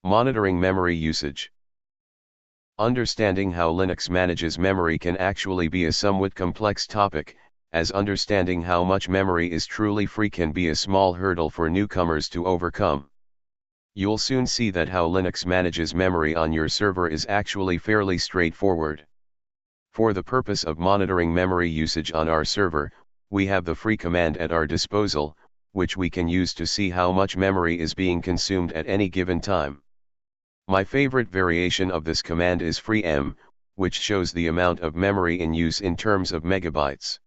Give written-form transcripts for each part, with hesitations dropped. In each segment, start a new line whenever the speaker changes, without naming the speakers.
Monitoring memory usage. Understanding how Linux manages memory can actually be a somewhat complex topic, as understanding how much memory is truly free can be a small hurdle for newcomers to overcome. You'll soon see that how Linux manages memory on your server is actually fairly straightforward. For the purpose of monitoring memory usage on our server, we have the free command at our disposal, which we can use to see how much memory is being consumed at any given time. My favorite variation of this command is freem, which shows the amount of memory in use in terms of megabytes.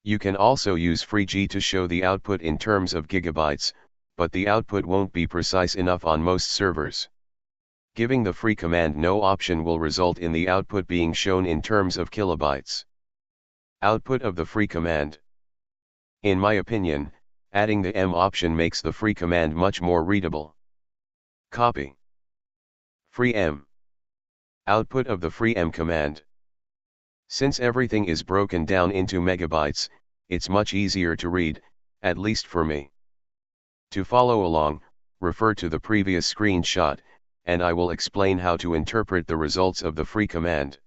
You can also use freeg to show the output in terms of gigabytes, but the output won't be precise enough on most servers. Giving the free command no option will result in the output being shown in terms of kilobytes. Output of the free command. In my opinion, adding the m option makes the free command much more readable. Copy. Freem. Output of the freem command. Since everything is broken down into megabytes, it's much easier to read, at least for me. To follow along, refer to the previous screenshot, and I will explain how to interpret the results of the free command.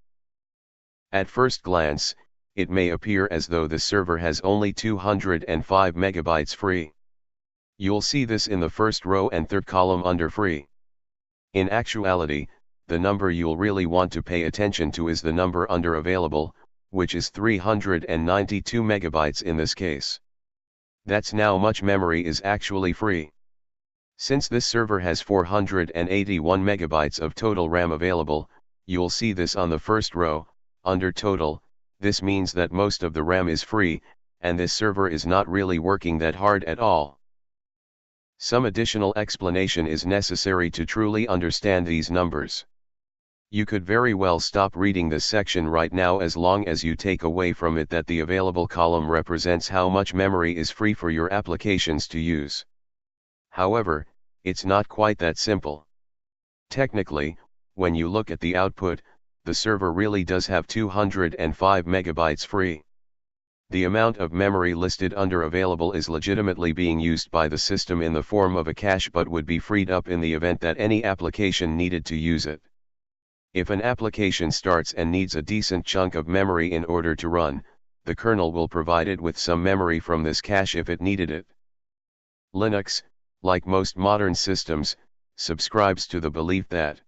At first glance, it may appear as though the server has only 205 megabytes free. You'll see this in the first row and third column under free. In actuality, the number you'll really want to pay attention to is the number under available, which is 392 megabytes in this case. That's how much memory is actually free. Since this server has 481 megabytes of total RAM available, you'll see this on the first row, under total. This means that most of the RAM is free, and this server is not really working that hard at all. Some additional explanation is necessary to truly understand these numbers. You could very well stop reading this section right now as long as you take away from it that the available column represents how much memory is free for your applications to use. However, it's not quite that simple. Technically, when you look at the output, the server really does have 205 megabytes free. The amount of memory listed under available is legitimately being used by the system in the form of a cache but would be freed up in the event that any application needed to use it. If an application starts and needs a decent chunk of memory in order to run, the kernel will provide it with some memory from this cache if it needed it. Linux, like most modern systems, subscribes to the belief that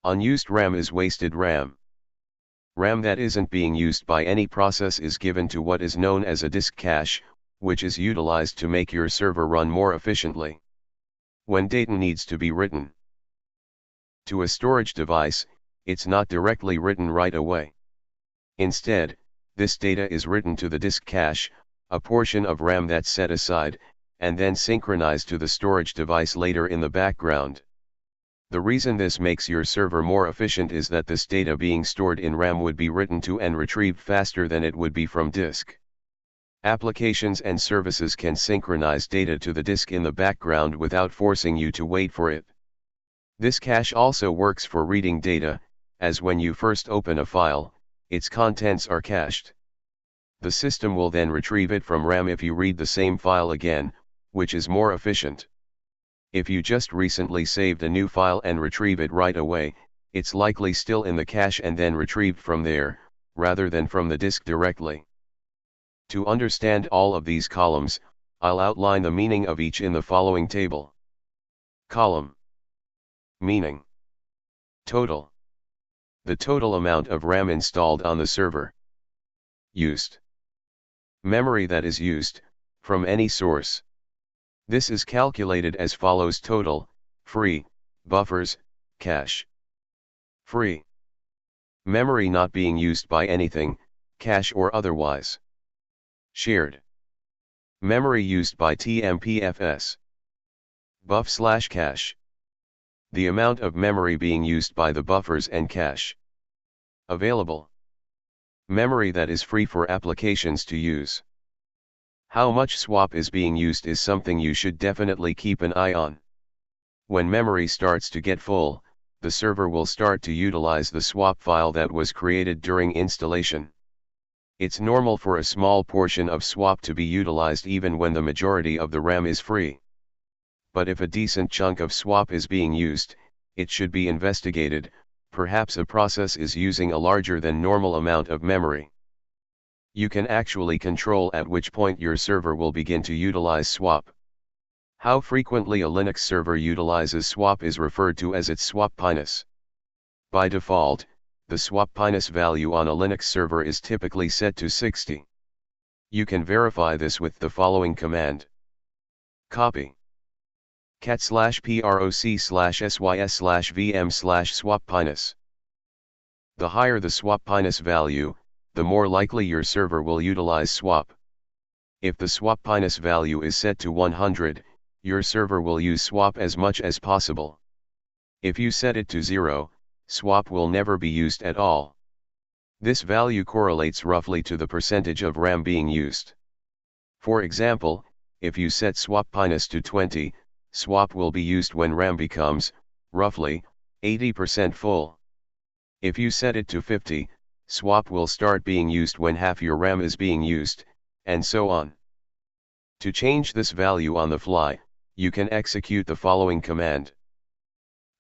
unused RAM is wasted RAM. RAM that isn't being used by any process is given to what is known as a disk cache, which is utilized to make your server run more efficiently. When data needs to be written to a storage device, it's not directly written right away. Instead, this data is written to the disk cache, a portion of RAM that's set aside, and then synchronized to the storage device later in the background. The reason this makes your server more efficient is that this data being stored in RAM would be written to and retrieved faster than it would be from disk. Applications and services can synchronize data to the disk in the background without forcing you to wait for it. This cache also works for reading data, as when you first open a file, its contents are cached. The system will then retrieve it from RAM if you read the same file again, which is more efficient. If you just recently saved a new file and retrieve it right away, it's likely still in the cache and then retrieved from there, rather than from the disk directly. To understand all of these columns, I'll outline the meaning of each in the following table. Column. Meaning. Total. The total amount of RAM installed on the server. Used. Memory that is used, from any source. This is calculated as follows: total, free, buffers, cache. Free. Memory not being used by anything, cache or otherwise. Shared. Memory used by TMPFS. Buff/cache. The amount of memory being used by the buffers and cache. Available. Memory that is free for applications to use. How much swap is being used is something you should definitely keep an eye on. When memory starts to get full, the server will start to utilize the swap file that was created during installation. It's normal for a small portion of swap to be utilized even when the majority of the RAM is free. but if a decent chunk of swap is being used, it should be investigated. Perhaps a process is using a larger than normal amount of memory. You can actually control at which point your server will begin to utilize swap. How frequently a Linux server utilizes swap is referred to as its swap Pinus. By default, the swap Pinus value on a Linux server is typically set to 60. You can verify this with the following command. Copy cat/proc/sys/vm/swap Pinus. The higher the swap Pinus value, the more likely your server will utilize swap. If the swap Pinus value is set to 100, your server will use swap as much as possible. If you set it to 0, swap will never be used at all. This value correlates roughly to the percentage of RAM being used. For example, if you set swap Pinus to 20, swap will be used when RAM becomes, roughly, 80% full. If you set it to 50, swap will start being used when half your RAM is being used, and so on. To change this value on the fly, you can execute the following command.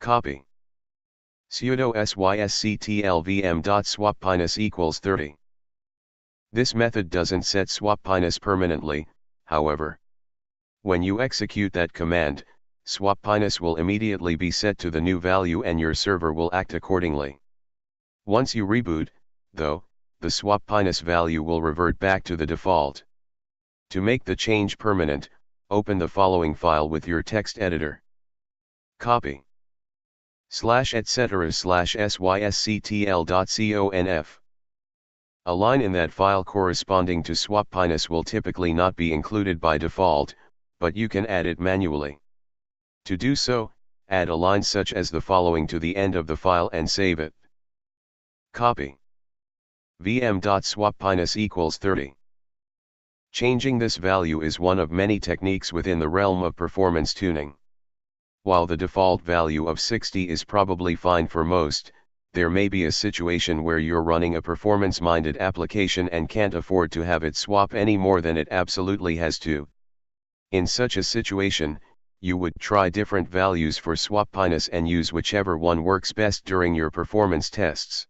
Copy sudo sysctlvm.swappinus equals 30. This method doesn't set swap Pinus permanently, however. When you execute that command, swap Pinus will immediately be set to the new value and your server will act accordingly. Once you reboot, though, the swap Pinus value will revert back to the default. To make the change permanent, open the following file with your text editor. Copy /etc/sysctl.conf. A line in that file corresponding to swap Pinus will typically not be included by default, but you can add it manually. To do so, add a line such as the following to the end of the file and save it. Copy vm.swappinus equals 30. Changing this value is one of many techniques within the realm of performance tuning. While the default value of 60 is probably fine for most, there may be a situation where you're running a performance-minded application and can't afford to have it swap any more than it absolutely has to. In such a situation, you would try different values for swap Pinus and use whichever one works best during your performance tests.